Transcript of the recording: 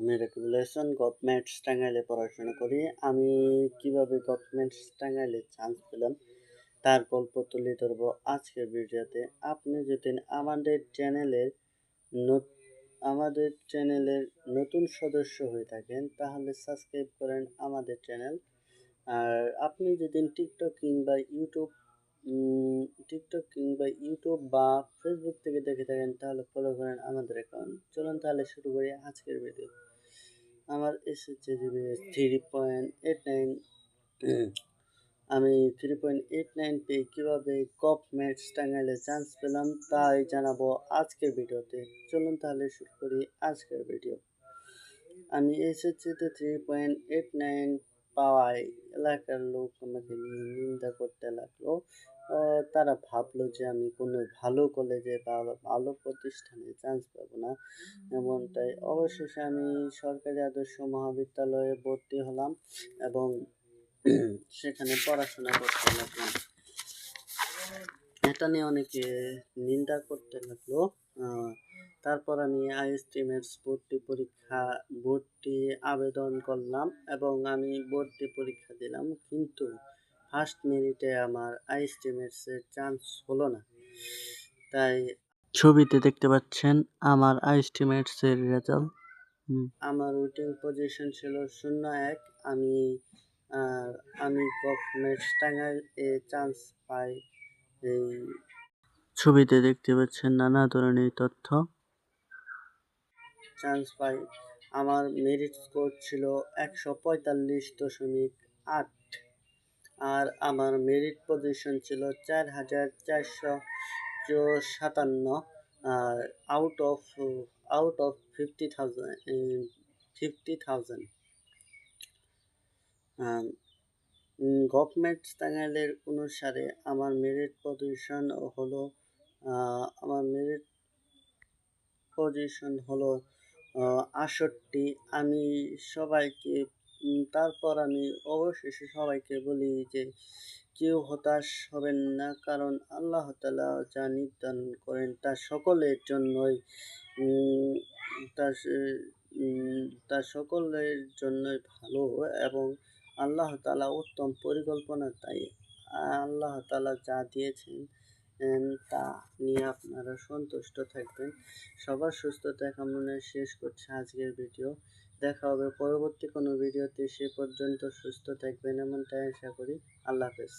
Matriculation governments টাঙ্গাইলে পড়াশোনা করি। আমি কিভাবে গভর্নমেন্টস টাঙ্গাইলে চান্স পেলাম তার গল্প তুলে ধরবো আজকের ভিডিওতে। আপনি যদি আমাদের চ্যানেলের নতুন সদস্য হয়ে থাকেন তাহলে সাবস্ক্রাইব করেন আমাদের চ্যানেল। আর আপনি যদি টিকটক কিংবা ইউটিউব বা ফেসবুক থেকে দেখে থাকেন তাহলে ফলো করেন আমাদের অ্যাকাউন্ট। চলুন তাহলে শুরু করি আজকের ভিডিও। আমার SSC 3.89, আমি 3.89 পেয়ে কীভাবে গভর্নমেন্টস টাঙ্গাইলে চান্স পেলাম তাই জানাবো আজকের ভিডিওতে। চলুন তাহলে শুরু করি আজকের ভিডিও। আমি SSCতে 3.89 পাওয়ায় এলাকার লোক আমাকে নিয়ে নিন্দা করতে লাগলো। তারা ভাবলো যে আমি কোনো ভালো কলেজে বা ভালো প্রতিষ্ঠানে চান্স পাবো না, এমনটাই। অবশেষে আমি সরকারি আদর্শ মহাবিদ্যালয়ে ভর্তি হলাম এবং সেখানে পড়াশোনা করতে লাগলাম। এটা নিয়ে অনেকে নিন্দা করতে লাগলো। তারপর আমি আইএসটিএমএস ভর্তি আবেদন করলাম এবং আমি ভর্তি পরীক্ষা দিলাম, কিন্তু ফার্স্ট মেরিটে আমার আইএসটিএমএস এর চান্স হলো না। তাই ছবিতে দেখতে পাচ্ছেন আমার আইএসটিএমএস এর রেজাল্ট। আমার ওয়েটিং পজিশন ছিল 01। আমি গভর্নমেন্টস টাঙ্গাইলে চান্স পাই। এই ছবিতে দেখতে পাচ্ছেন নানা ধরনের তথ্য। চান্স পাই। আমার মেরিট স্কোর ছিল 145.8 আর আমার মেরিট পজিশন ছিল 4457, আর আউট অফ 50,000। গভর্নমেন্টস টাঙ্গাইলের অনুসারে আমার মেরিট পজিশন হলো 68। আমি সবাইকে তারপর আমি অবশেষে সবাইকে বলি যে কেউ হতাশ হবেন না, কারণ আল্লাহ তাআলা যা নির্ধারণ করেন তা সকলের জন্যই ভালো, এবং আল্লাহ তাআলা উত্তম পরিকল্পনা। তাই আল্লাহ তাআলা যা দিয়েছেন তা নিয়ে আপনারা সন্তুষ্ট থাকবেন। সবার সুস্থতা কামনায় শেষ করছি আজকের ভিডিও। দেখা হবে পরবর্তী কোনো ভিডিওতে। সে পর্যন্ত সুস্থ থাকবেন এমনটাই আশা করি। আল্লাহ হাফেজ।